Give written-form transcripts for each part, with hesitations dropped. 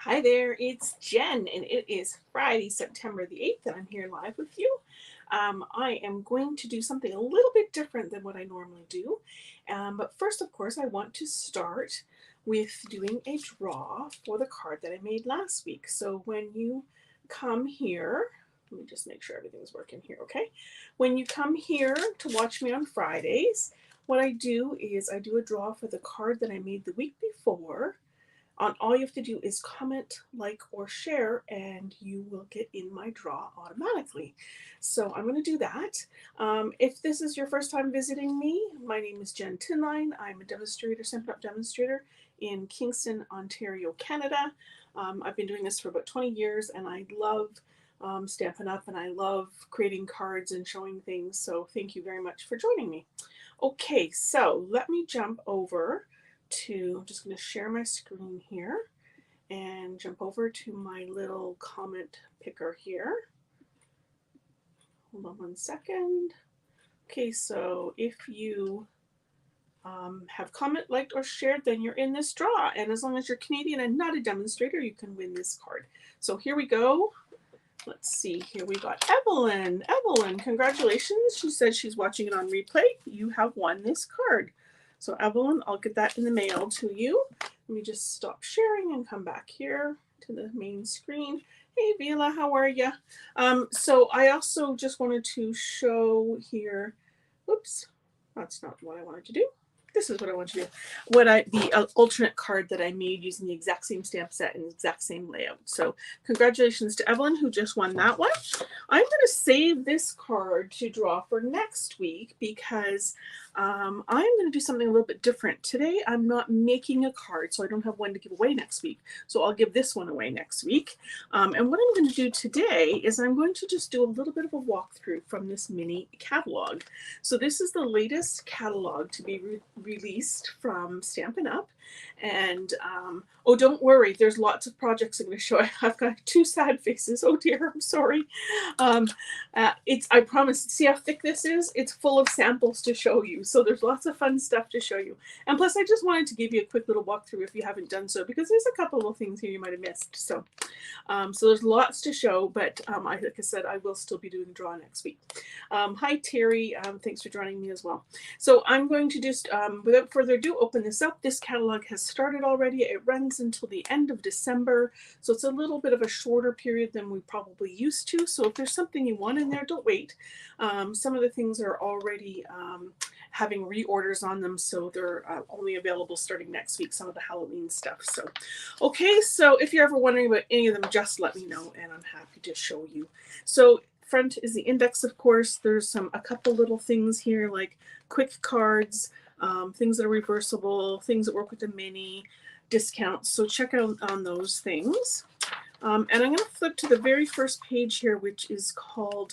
Hi there, it's Jen, and it is Friday, September the 8th, and I'm here live with you. I am going to do something a little bit different than what I normally do. But first, of course, I want to start with doing a draw for the card that I made last week. So when you come here, let me just make sure everything's working here, okay? When you come here to watch me on Fridays, what I do is I do a draw for the card that I made the week before. All you have to do is comment, like, or share, and you will get in my draw automatically. So I'm going to do that. If this is your first time visiting me, my name is Jen Tinline. I'm a demonstrator, Stampin' Up! Demonstrator in Kingston, Ontario, Canada. I've been doing this for about 20 years, and I love Stampin' Up! And I love creating cards and showing things. So thank you very much for joining me. Okay, so let me jump over to, I'm just going to share my screen here and jump over to my little comment picker here. Hold on one second. Okay, so if you have comment, liked, or shared, then you're in this draw. And as long as you're Canadian and not a demonstrator, you can win this card. So here we go. Let's see, here we got Evelyn. Evelyn, congratulations. She says she's watching it on replay. You have won this card. So Evelyn, I'll get that in the mail to you. Let me just stop sharing and come back here to the main screen. Hey Vila, how are you? So I also just wanted to show here, whoops, that's not what I wanted to do. This is what I want to do. The alternate card that I made using the exact same stamp set and the exact same layout. So congratulations to Evelyn who just won that one. I'm going to save this card to draw for next week because I'm going to do something a little bit different. Today I'm not making a card, so I don't have one to give away next week. So I'll give this one away next week. And what I'm going to do today is I'm going to just do a little bit of a walkthrough from this mini catalog. So this is the latest catalog to be released from Stampin' Up! And oh, don't worry, there's lots of projects I'm going to show. I've got two sad faces. Oh dear, I'm sorry. I promise, see how thick this is? It's full of samples to show you. So there's lots of fun stuff to show you. And plus, I just wanted to give you a quick little walkthrough if you haven't done so, because there's a couple of things here you might have missed. So there's lots to show, but like I said, I will still be doing a draw next week. Hi, Terry. Thanks for joining me as well. So I'm going to just, without further ado, open this up. This catalog has started already. It runs until the end of December. So it's a little bit of a shorter period than we probably used to. So if there's something you want in there, don't wait. Some of the things are already having reorders on them. So they're only available starting next week, some of the Halloween stuff. So, okay. So if you're ever wondering about any of them, just let me know and I'm happy to show you. So front is the index, of course. There's a couple little things here like quick cards, things that are reversible, things that work with the mini, discounts. So check out on those things. And I'm going to flip to the very first page here, which is called,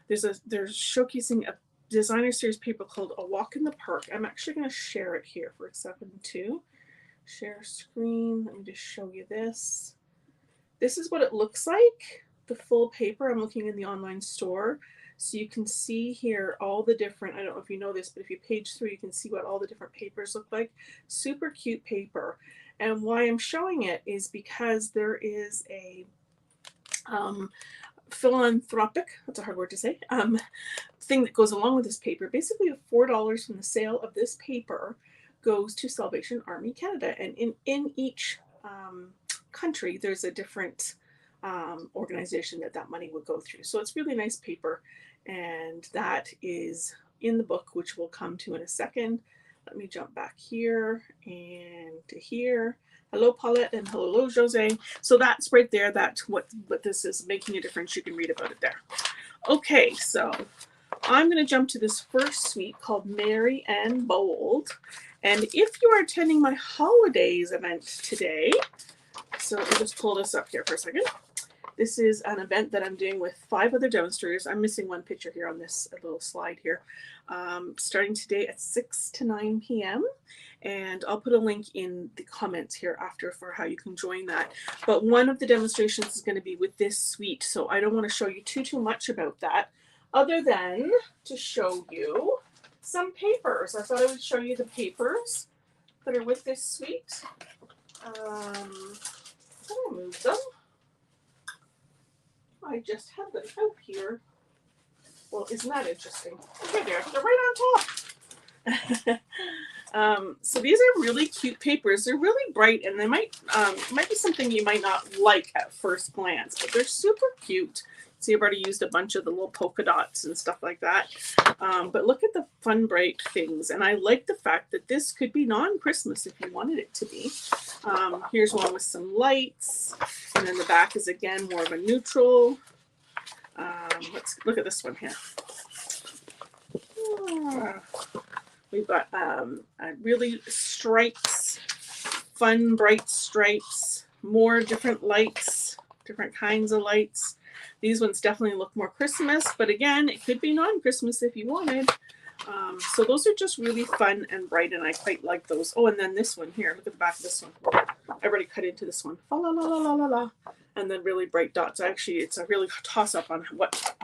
they're showcasing a designer series paper called A Walk in the Park. I'm actually going to share it here for a second too. Share screen. Let me just show you this. This is what it looks like, the full paper. I'm looking in the online store. So you can see here all the different, I don't know if you know this, but if you page through, you can see what all the different papers look like. Super cute paper. And why I'm showing it is because there is a philanthropic, that's a hard word to say, thing that goes along with this paper. Basically, $4 from the sale of this paper goes to Salvation Army Canada. And in each country, there's a different organization that money would go through. So it's really nice paper. And that is in the book, which we'll come to in a second. Let me jump back here and to here. Hello, Paulette, and hello, Jose. So that's right there. That's what this is, making a difference. You can read about it there. Okay, so I'm going to jump to this first suite called Merry and Bold. And if you are attending my holidays event today, so let me just pull this up here for a second. This is an event that I'm doing with 5 other demonstrators. I'm missing one picture here on this little slide here. Starting today at 6 to 9 p.m. And I'll put a link in the comments here after for how you can join that. But one of the demonstrations is going to be with this suite. So I don't want to show you too much about that, other than to show you some papers. I thought I would show you the papers that are with this suite. use them. I just have them out here. Well, isn't that interesting? Okay, they're right on top. So these are really cute papers. They're really bright, and they might be something you might not like at first glance, but they're super cute. See, I've already used a bunch of the little polka dots and stuff like that. But look at the fun, bright things. And I like the fact that this could be non-Christmas if you wanted it to be. Here's one with some lights. And then the back is, again, more of a neutral. Let's look at this one here. We've got really stripes, fun, bright stripes, more different lights, different kinds of lights. These ones definitely look more Christmas, but again, it could be non-Christmas if you wanted. So those are just really fun and bright, and I quite like those. Oh, and then this one here. Look at the back of this one. I've already cut into this one. La, la, la, la, la, la. And then really bright dots. Actually, it's a really toss-up on what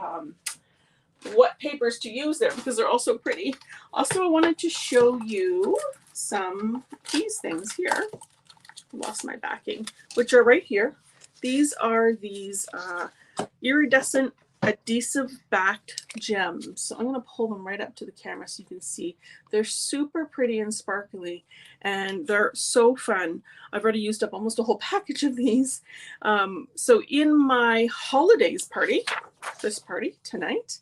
papers to use there because they're also pretty. Also, I wanted to show you some these things here. I lost my backing, which are right here. These are these iridescent adhesive backed gems. So I'm going to pull them right up to the camera so you can see. They're super pretty and sparkly, and they're so fun. I've already used up almost a whole package of these. So in my holidays party, this party tonight,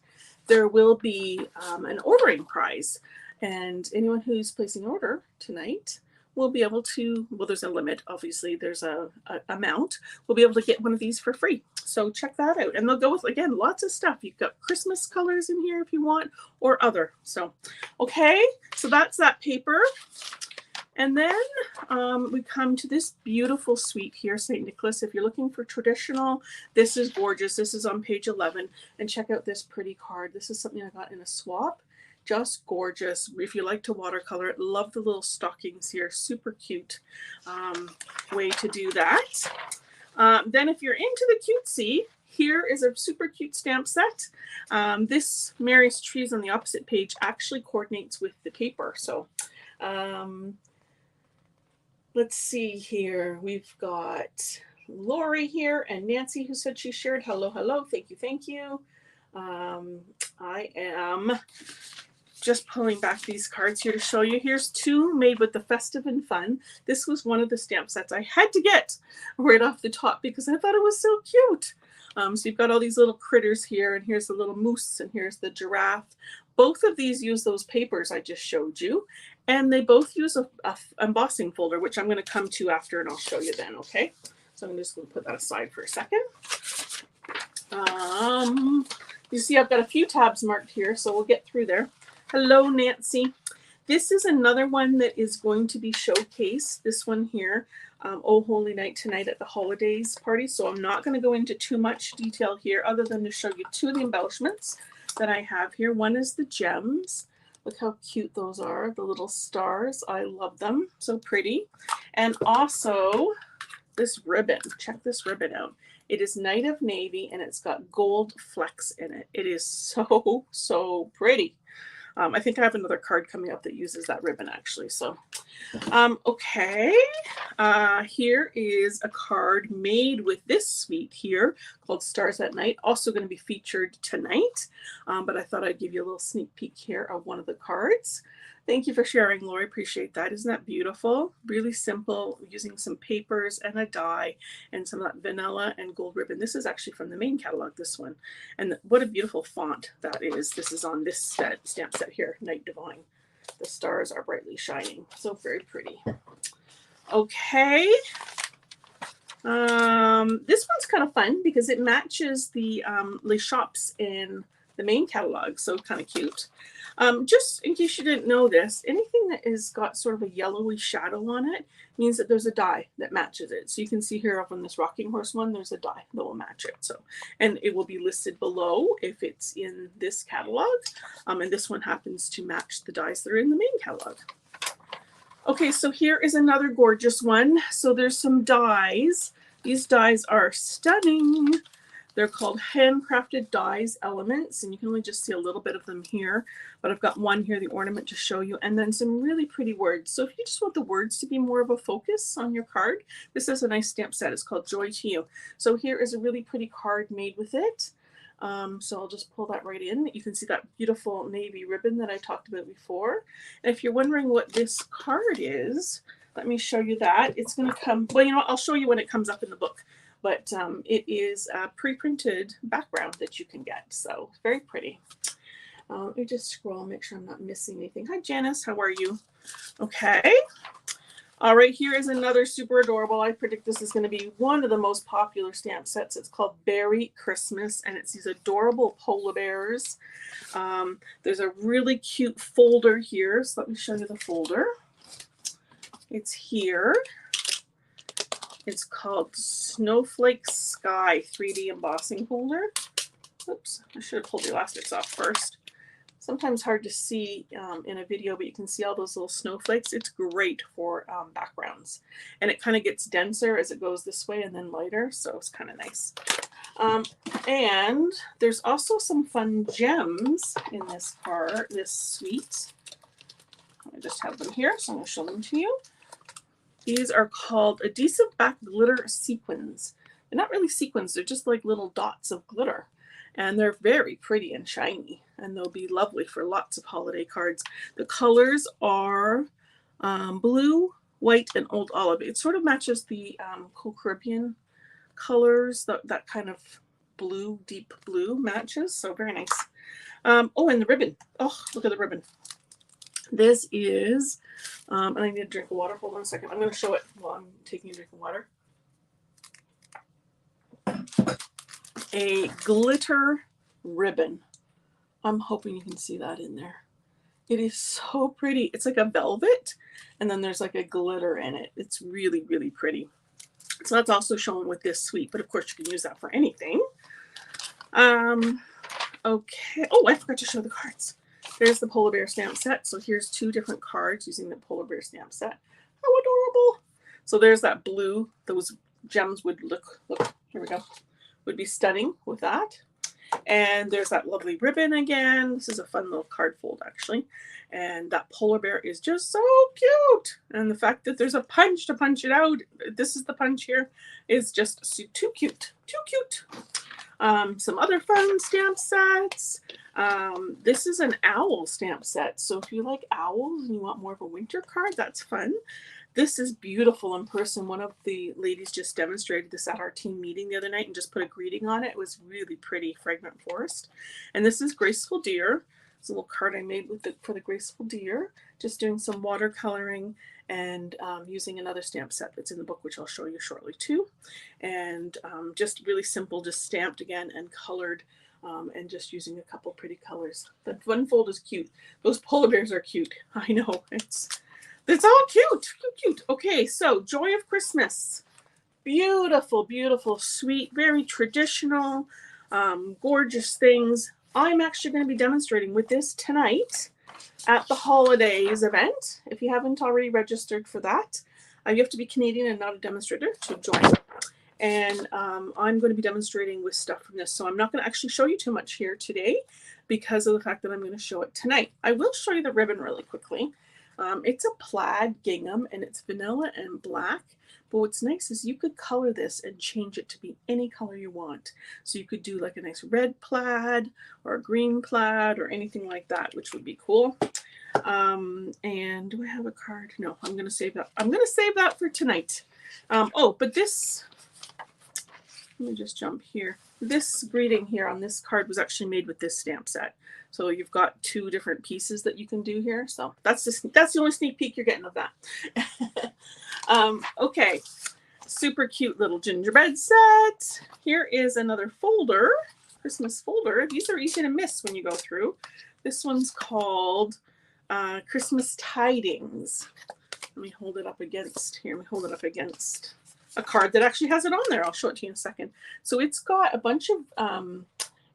there will be an ordering prize, and anyone who's placing an order tonight will be able to, well, there's a limit, obviously, there's a amount, we'll be able to get one of these for free. So check that out. And they'll go with, again, lots of stuff. You've got Christmas colors in here if you want, or other. So, okay, so that's that paper. And then we come to this beautiful suite here, St. Nicholas. If you're looking for traditional, this is gorgeous. This is on page 11. And check out this pretty card. This is something I got in a swap. Just gorgeous. If you like to watercolor it, love the little stockings here. Super cute way to do that. Then if you're into the cutesy, here is a super cute stamp set. This Mary's Trees on the opposite page actually coordinates with the paper. So let's see here. We've got Lori here and Nancy who said she shared. Hello, hello. Thank you, thank you. I am just pulling back these cards here to show you. Here's two made with the festive and fun. This was one of the stamp sets I had to get right off the top because I thought it was so cute. So you've got all these little critters here, and here's the little moose, and here's the giraffe. Both of these use those papers I just showed you, and they both use a embossing folder, which I'm going to come to after, and I'll show you then, okay? So I'm just going to put that aside for a second. You see I've got a few tabs marked here, so we'll get through there. Hello, Nancy. This is another one that is going to be showcased, this one here, Oh Holy Night Tonight at the Holidays Party. So I'm not going to go into too much detail here other than to show you two of the embellishments that I have here. One is the gems. Look how cute those are, the little stars. I love them, so pretty. And also this ribbon. Check this ribbon out. It is Night of Navy, and it's got gold flecks in it. It is so, so pretty. I think I have another card coming up that uses that ribbon actually. So, okay. Here is a card made with this suite here called Stars at Night. Also going to be featured tonight. But I thought I'd give you a little sneak peek here of one of the cards. Thank you for sharing, Lori. Appreciate that. Isn't that beautiful? Really simple, using some papers and a die and some of that vanilla and gold ribbon. This is actually from the main catalog, this one. And what a beautiful font that is. This is on this stamp set here, Night Divine. The stars are brightly shining. So very pretty. Okay. This one's kind of fun because it matches the Les Shops in the main catalog. So kind of cute. Just in case you didn't know this, anything that has got sort of a yellowy shadow on it means that there's a die that matches it. So you can see here up on this rocking horse one, there's a die that will match it. So, and it will be listed below if it's in this catalog. And this one happens to match the dies that are in the main catalog. Okay, so here is another gorgeous one. So there's some dies. These dies are stunning. They're called handcrafted dies elements, and you can only just see a little bit of them here, but I've got one here, the ornament, to show you, and then some really pretty words. So if you just want the words to be more of a focus on your card, this is a nice stamp set. It's called Joy to You. So here is a really pretty card made with it. So I'll just pull that right in. You can see that beautiful navy ribbon that I talked about before. And if you're wondering what this card is, let me show you that. It's going to come, well, you know what, I'll show you when it comes up in the book. But it is a pre-printed background that you can get. So very pretty. Let me just scroll, make sure I'm not missing anything. Hi, Janice. How are you? Okay. All right, here is another super adorable. I predict this is going to be one of the most popular stamp sets. It's called Berry Christmas, and it's these adorable polar bears. There's a really cute folder here. So let me show you the folder. It's here. It's called Snowflake Sky 3D embossing folder. Oops, I should have pulled the elastics off first. Sometimes hard to see in a video, but you can see all those little snowflakes. It's great for backgrounds. And it kind of gets denser as it goes this way and then lighter, so it's kind of nice. And there's also some fun gems in this card, this suite. I just have them here, so I'm going to show them to you. These are called adhesive back glitter sequins. They're not really sequins, they're just like little dots of glitter. And they're very pretty and shiny, and they'll be lovely for lots of holiday cards. The colors are blue, white, and old olive. It sort of matches the cool Caribbean colors, that kind of blue, deep blue matches, so very nice. Oh, and the ribbon. Oh, look at the ribbon. This is, and I need a drink of water. Hold on a second. I'm going to show it while I'm taking a drink of water. A glitter ribbon. I'm hoping you can see that in there. It is so pretty. It's like a velvet, and then there's like a glitter in it. It's really, really pretty. So that's also shown with this suite, but of course you can use that for anything. Okay. Oh, I forgot to show the cards. There's the polar bear stamp set. So here's two different cards using the polar bear stamp set. How adorable. So there's that blue. Those gems would look, here we go, would be stunning with that. And there's that lovely ribbon again. This is a fun little card fold, actually. And that polar bear is just so cute. And the fact that there's a punch to punch it out, this is the punch here, is just too cute. Too cute. Some other fun stamp sets. This is an owl stamp set. So if you like owls and you want more of a winter card, that's fun. This is beautiful in person. One of the ladies just demonstrated this at our team meeting the other night and just put a greeting on it. It was really pretty, fragrant forest. And this is Graceful Deer. It's a little card I made with for the Graceful Deer. Just doing some watercoloring and using another stamp set that's in the book, which I'll show you shortly too. And just really simple, just stamped again and colored, and just using a couple pretty colors. The one fold is cute. Those polar bears are cute. I know, it's all cute, cute. Okay, so Joy of Christmas. Beautiful, beautiful, sweet, very traditional, gorgeous things. I'm actually going to be demonstrating with this tonight at the holidays event. If you haven't already registered for that, you have to be Canadian and not a demonstrator to join. And I'm going to be demonstrating with stuff from this. So I'm not going to actually show you too much here today because of the fact that I'm going to show it tonight. I will show you the ribbon really quickly. It's a plaid gingham and it's vanilla and black. But what's nice is you could color this and change it to be any color you want. So you could do like a nice red plaid or a green plaid or anything like that, which would be cool. And do I have a card? No, I'm going to save that. I'm going to save that for tonight. Oh, but this, let me just jump here. This greeting here on this card was actually made with this stamp set. So you've got two different pieces that you can do here. So that's the only sneak peek you're getting of that. Okay, super cute little gingerbread set. Here is another folder, Christmas folder. These are easy to miss when you go through. This one's called Christmas Tidings. Let me hold it up against here. Let me hold it up against a card that actually has it on there. I'll show it to you in a second. So it's got a bunch of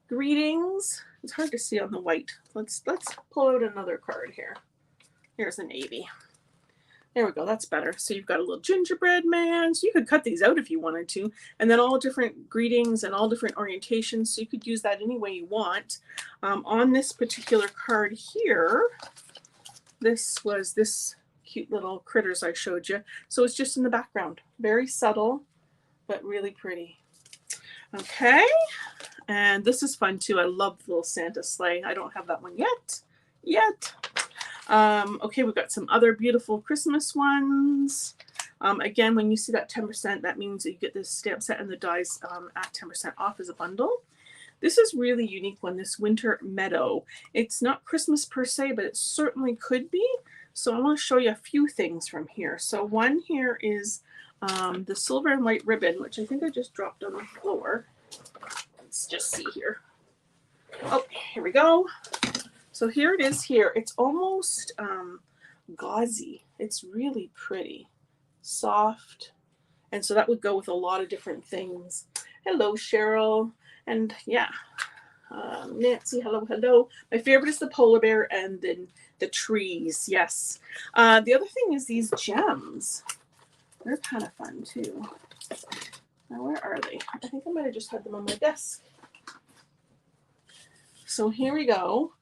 greetings. It's hard to see on the white. Let's pull out another card here. Here's a navy. There we go, that's better. So you've got a little gingerbread man. So you could cut these out if you wanted to. And then all different greetings and all different orientations. So you could use that any way you want. On this particular card here, this was this cute little critters I showed you. So it's just in the background. Very subtle, but really pretty. Okay, and this is fun too. I love the little Santa sleigh. I don't have that one yet. Okay, we've got some other beautiful Christmas ones. Again, when you see that 10%, that means that you get this stamp set and the dies at 10% off as a bundle. This is really unique one, this Winter Meadow. It's not Christmas per se, but it certainly could be. So I want to show you a few things from here. So one here is the silver and white ribbon, which I think I just dropped on the floor. Let's just see here. Oh, here we go. So here it is here. It's almost gauzy. It's really pretty. Soft. And so that would go with a lot of different things. Hello, Cheryl. And yeah, Nancy, hello, hello. My favorite is the polar bear and then the trees. Yes. The other thing is these gems. They're kind of fun too. Now, where are they? I think I might have just had them on my desk. So here we go.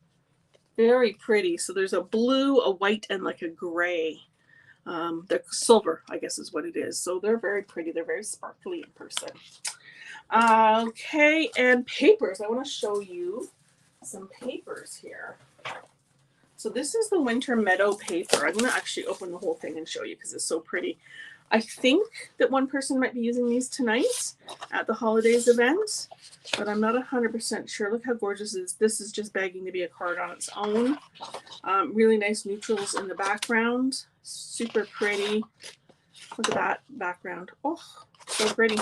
Very pretty. So there's a blue, a white, and like a gray. They're silver, I guess is what it is. So they're very pretty. They're very sparkly in person. Okay, and papers. I want to show you some papers here. So this is the Winter Meadow paper. I'm going to actually open the whole thing and show you because it's so pretty. I think that one person might be using these tonight at the holidays event, but I'm not 100% sure. Look how gorgeous it is. This is just begging to be a card on its own. Really nice neutrals in the background. Super pretty. Look at that background. Oh, so pretty.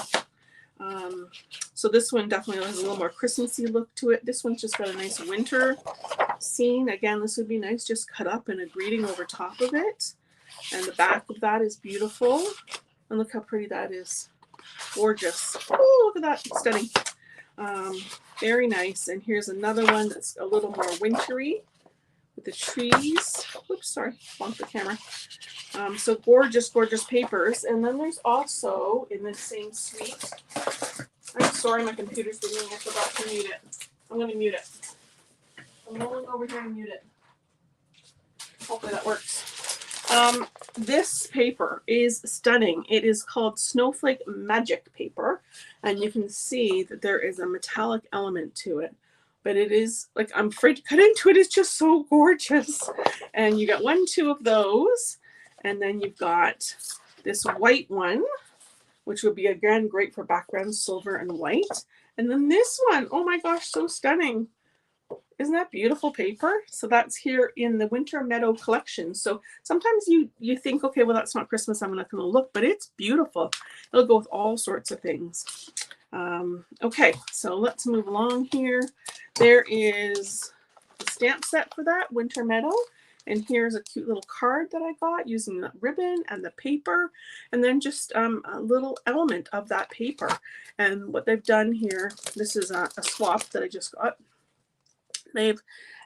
So this one definitely has a little more Christmassy look to it. This one's just got a nice winter scene. Again, this would be nice just cut up and a greeting over top of it. And the back of that is beautiful. And look how pretty that is. Gorgeous. Oh, look at that. Stunning. Very nice. And here's another one that's a little more wintry with the trees. Oops, sorry. Bonked the camera. So gorgeous, gorgeous papers. And then there's also in this same suite. I'm sorry, my computer's ringing. I forgot to mute it. I'm going to mute it. I'm rolling over here and mute it. Hopefully that works. This paper is stunning. It is called Snowflake Magic Paper. And you can see that there is a metallic element to it. But it is, like, I'm afraid to cut into it. It's just so gorgeous. And you got 1, 2 of those. And then you've got this white one, which would be, again, great for background silver and white. And then this one, oh my gosh, so stunning. Isn't that beautiful paper? So that's here in the Winter Meadow collection. So sometimes you think, okay, well, that's not Christmas. I'm not going to look, but it's beautiful. It'll go with all sorts of things. Okay, so let's move along here. There is the stamp set for that, Winter Meadow. And here's a cute little card that I got using the ribbon and the paper, and then just a little element of that paper. And what they've done here, this is a swap that I just got. They've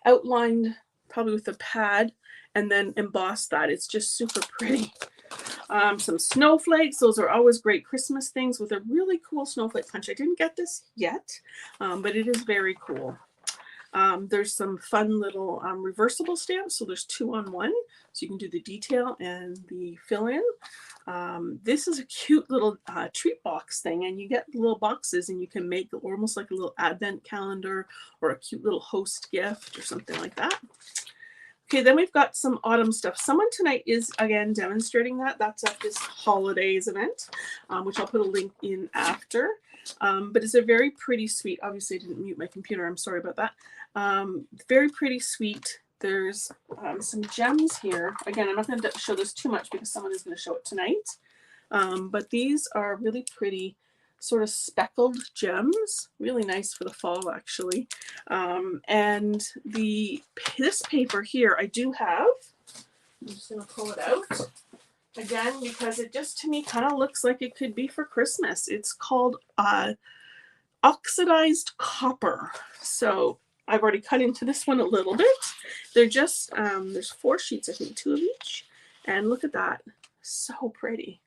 outlined probably with a pad and then embossed that. It's just super pretty. Some snowflakes. Those are always great Christmas things with a really cool snowflake punch. I didn't get this yet, but it is very cool. There's some fun little reversible stamps. So there's 2 on 1. So you can do the detail and the fill in. This is a cute little treat box thing. And you get little boxes and you can make almost like a little advent calendar or a cute little host gift or something like that. Okay, then we've got some autumn stuff. Someone tonight is, again, demonstrating that. That's at this holidays event, which I'll put a link in after. But it's a very pretty suite. Obviously, I didn't mute my computer. I'm sorry about that. Very pretty suite. There's some gems here. Again, I'm not going to show this too much because someone is going to show it tonight. But these are really pretty sort of speckled gems. Really nice for the fall, actually. And this paper here I do have. I'm just going to pull it out. Again, because it just to me kind of looks like it could be for Christmas. It's called oxidized copper. So I've already cut into this one a little bit. They're just, there's 4 sheets, I think, 2 of each. And look at that. So pretty.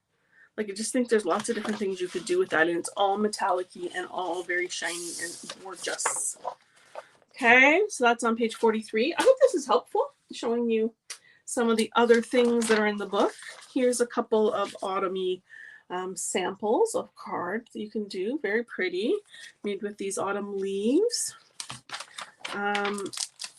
Like, I just think there's lots of different things you could do with that, and it's all metallic-y and all very shiny and gorgeous. Okay, so that's on page 43. I hope this is helpful, showing you some of the other things that are in the book. Here's a couple of autumn-y samples of cards that you can do. Very pretty, made with these autumn leaves.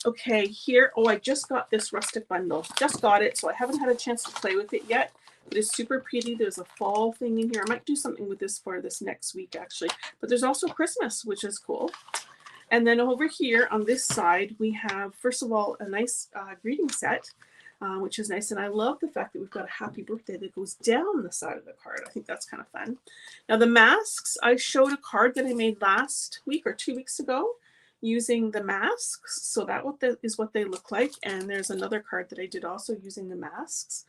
Okay, here, oh, I just got this rustic bundle. Just got it, so I haven't had a chance to play with it yet. It is super pretty. There's a fall thing in here. I might do something with this for this next week, actually. But there's also Christmas, which is cool. And then over here on this side, we have, first of all, a nice greeting set, which is nice. And I love the fact that we've got a happy birthday that goes down the side of the card. I think that's kind of fun. Now, the masks, I showed a card that I made last week or 2 weeks ago using the masks. So that is what they look like. And there's another card that I did also using the masks.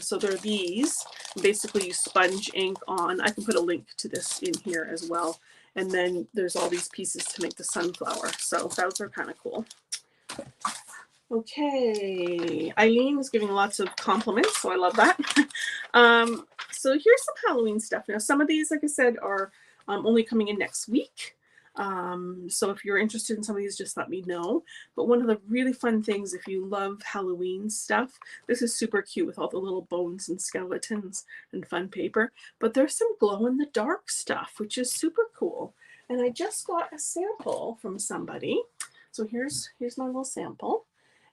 So they're these. Basically, you sponge ink on. I can put a link to this in here as well. And then there's all these pieces to make the sunflower. So those are kind of cool. Okay, Eileen is giving lots of compliments, so I love that. So here's some Halloween stuff. Now, some of these, like I said, are only coming in next week. So if you're interested in some of these, just let me know. But one of the really fun things, if you love Halloween stuff, this is super cute with all the little bones and skeletons and fun paper. But there's some glow-in-the-dark stuff, which is super cool. And I just got a sample from somebody. So here's my little sample.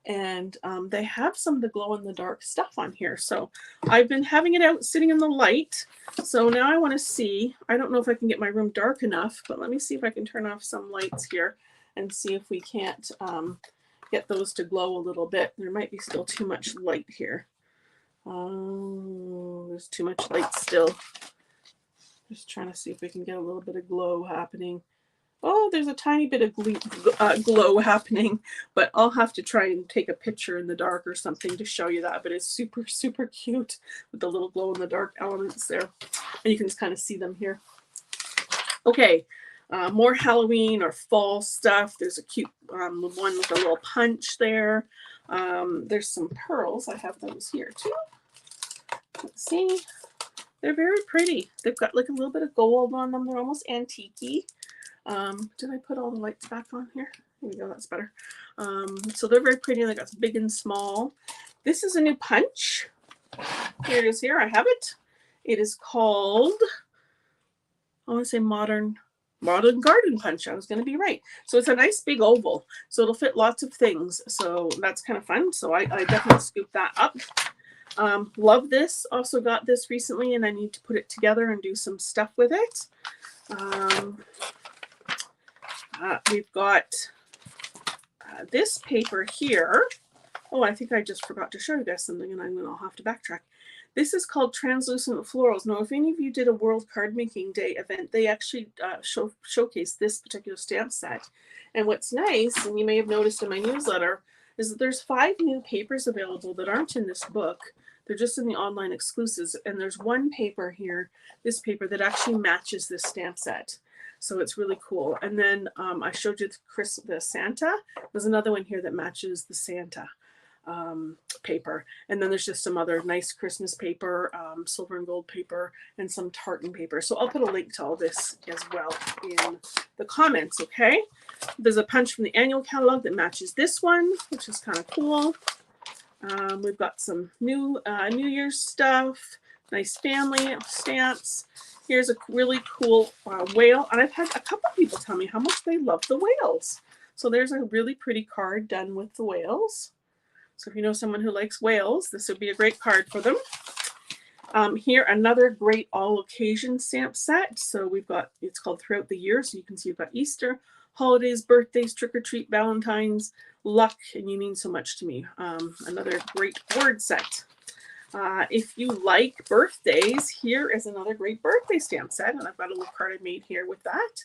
And they have some of the glow-in-the-dark stuff on here. So I've been having it out sitting in the light. So now I want to see. I don't know if I can get my room dark enough, but let me see if I can turn off some lights here and see if we can't get those to glow a little bit. There might be still too much light here. Oh, there's too much light still. Just trying to see if we can get a little bit of glow happening. Oh, there's a tiny bit of glow happening, but I'll have to try and take a picture in the dark or something to show you that. But it's super, super cute with the little glow-in-the-dark elements there. And you can just kind of see them here. Okay, more Halloween or fall stuff. There's a cute one with a little punch there. There's some pearls. I have those here too. Let's see. They're very pretty. They've got like a little bit of gold on them. They're almost antique-y. Did I put all the lights back on here? There we go, that's better. So they're very pretty. They got some big and small. This is a new punch. Here it is here. I have it. It is called, I want to say modern garden punch. I was going to be right. So it's a nice big oval. So it'll fit lots of things. So that's kind of fun. So I definitely scooped that up. Love this. Also got this recently and I need to put it together and do some stuff with it. We've got this paper here. Oh, I think I just forgot to show you guys something, and I'll have to backtrack. This is called Translucent Florals. Now, if any of you did a World Card Making Day event, they actually showcased this particular stamp set. And what's nice, and you may have noticed in my newsletter, is that there's 5 new papers available that aren't in this book. They're just in the online exclusives. And there's one paper here, this paper, that actually matches this stamp set. So it's really cool. And then I showed you the Santa. There's another one here that matches the Santa paper. And then there's just some other nice Christmas paper, silver and gold paper, and some tartan paper. So I'll put a link to all this as well in the comments, okay? There's a punch from the annual catalog that matches this one, which is kind of cool. We've got some new New Year's stuff, nice family stamps. Here's a really cool whale. And I've had a couple of people tell me how much they love the whales. So there's a really pretty card done with the whales. So if you know someone who likes whales, this would be a great card for them. Here, another great all occasion stamp set. So we've got, it's called Throughout the Year. So you can see you've got Easter, holidays, birthdays, trick or treat, Valentine's, luck, and you mean so much to me. Another great word set. If you like birthdays, here is another great birthday stamp set. And I've got a little card I made here with that.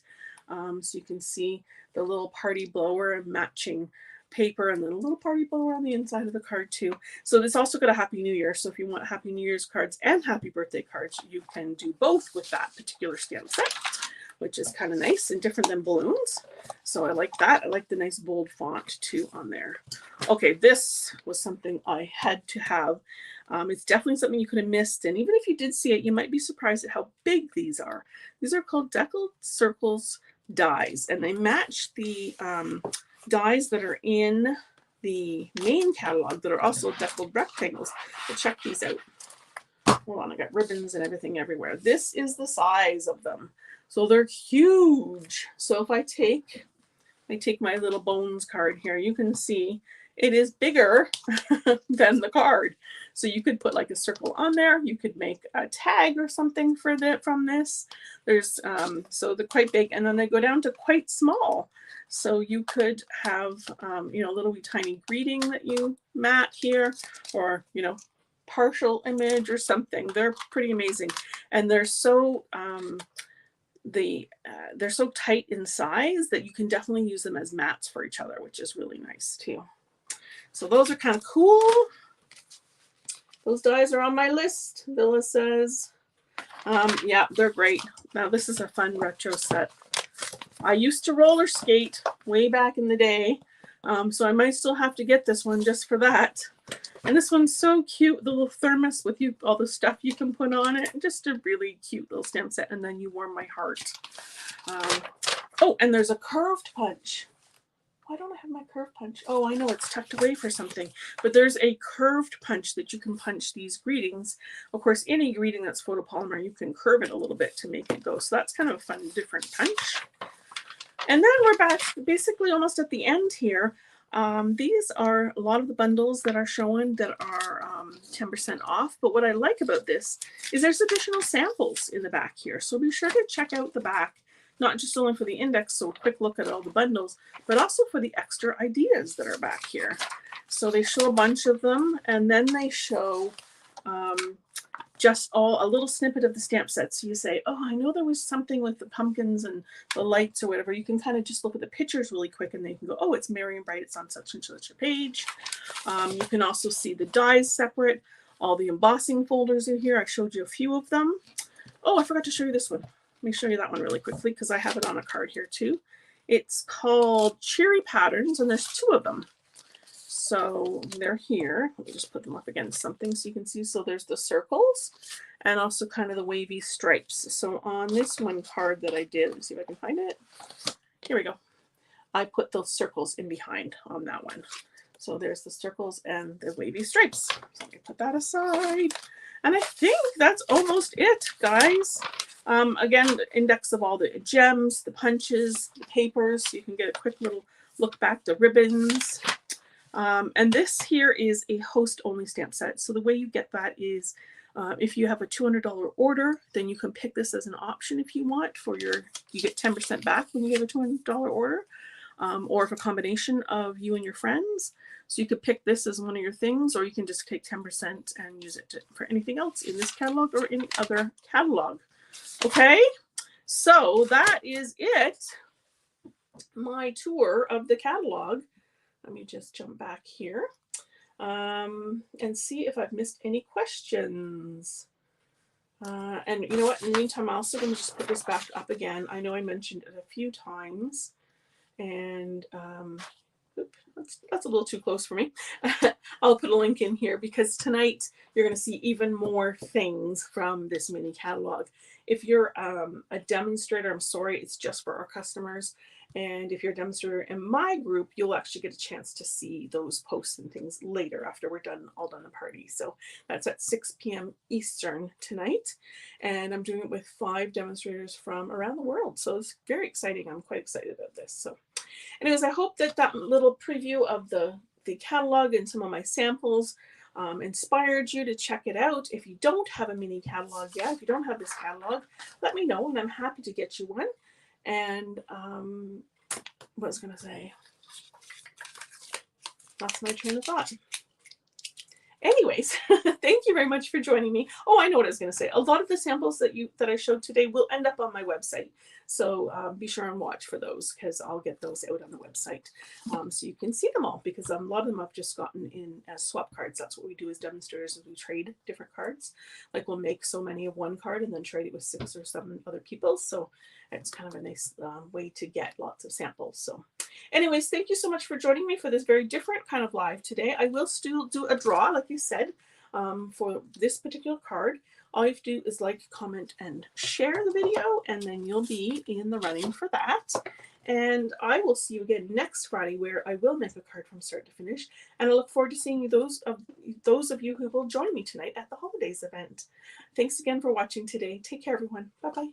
So you can see the little party blower and matching paper and then a little party blower on the inside of the card too. So this also got a Happy New Year. So if you want Happy New Year's cards and Happy Birthday cards, you can do both with that particular stamp set. which is kind of nice and different than balloons. So I like that. I like the nice bold font too on there. Okay, this was something I had to have. It's definitely something you could have missed. And even if you did see it, you might be surprised at how big these are. These are called Deckled Circles dies, and they match the dies that are in the main catalog that are also deckled rectangles. But check these out. Hold on, I got ribbons and everything everywhere. This is the size of them. So they're huge. So if I take my little bones card here, you can see it is bigger than the card. So you could put like a circle on there. You could make a tag or something for from this. There's so they're quite big, and then they go down to quite small. So you could have you know, a little tiny greeting that you mat here, or you know, partial image or something. They're pretty amazing, and they're so they're so tight in size that you can definitely use them as mats for each other, which is really nice too. So those are kind of cool. Those dies are on my list, Villa says. Yeah, they're great. Now this is a fun retro set. I used to roller skate way back in the day, so I might still have to get this one just for that. And this one's so cute, the little thermos with all the stuff you can put on it. Just a really cute little stamp set, and then you warm my heart. Oh, and there's a curved punch. Why don't I have my curved punch? Oh, I know it's tucked away for something, but there's a curved punch that you can punch these greetings. Of course, any greeting that's photopolymer, you can curve it a little bit to make it go. So that's kind of a fun, different punch. And then we're back basically almost at the end here. These are a lot of the bundles that are showing that are 10% off. But what I like about this is there's additional samples in the back here. So be sure to check out the back, not just only for the index, so a quick look at all the bundles, but also for the extra ideas that are back here. So they show a bunch of them, and then they show just a little snippet of the stamp set. So you say, oh, I know there was something with the pumpkins and the lights or whatever. You can kind of just look at the pictures really quick, and then you can go, oh, it's merry and bright. It's on such and such a page. You can also see the dies separate. All the embossing folders in here. I showed you a few of them. Oh, I forgot to show you this one. Let me show you that one really quickly because I have it on a card here too. It's called Cheery Patterns, and there's 2 of them. So they're here. Let me just put them up against something so you can see. So there's the circles and also kind of the wavy stripes. So on this one card that I did, let me see if I can find it. Here we go. I put those circles in behind on that one. So there's the circles and the wavy stripes. So let me put that aside. And I think that's almost it, guys. Again, the index of all the gems, the punches, the papers, so you can get a quick little look back, the ribbons. And this here is a host-only stamp set. So the way you get that is if you have a $200 order, then you can pick this as an option if you want for you get 10% back when you get a $200 order, or if a combination of you and your friends. So you could pick this as one of your things, or you can just take 10% and use it for anything else in this catalog or any other catalog. Okay, so that is it. My tour of the catalog. Let me just jump back here and see if I've missed any questions. And you know what? In the meantime, I'm also going to just put this back up again. I know I mentioned it a few times, and that's a little too close for me. I'll put a link in here because tonight you're going to see even more things from this mini catalog. If you're a demonstrator, I'm sorry, it's just for our customers. And if you're a demonstrator in my group, you'll actually get a chance to see those posts and things later after we're all done the party. So that's at 6 p.m. Eastern tonight. And I'm doing it with 5 demonstrators from around the world. So it's very exciting. I'm quite excited about this. So anyways, I hope that little preview of the catalog and some of my samples inspired you to check it out. If you don't have a mini catalog yet, if you don't have this catalog, let me know and I'm happy to get you one. And what was I going to say? That's my train of thought. Anyways, thank you very much for joining me. Oh, I know what I was going to say. A lot of the samples that I showed today will end up on my website, so be sure and watch for those because I'll get those out on the website, so you can see them all. Because a lot of them I've just gotten in as swap cards. That's what we do as demonstrators. Is we trade different cards. Like we'll make so many of one card and then trade it with 6 or 7 other people. So it's kind of a nice way to get lots of samples. So anyways, thank you so much for joining me for this very different kind of live today. I will still do a draw, like you said, for this particular card. All you have to do is like, comment, and share the video, and then you'll be in the running for that. And I will see you again next Friday, where I will make a card from start to finish. And I look forward to seeing those of you who will join me tonight at the holidays event. Thanks again for watching today. Take care, everyone. Bye-bye.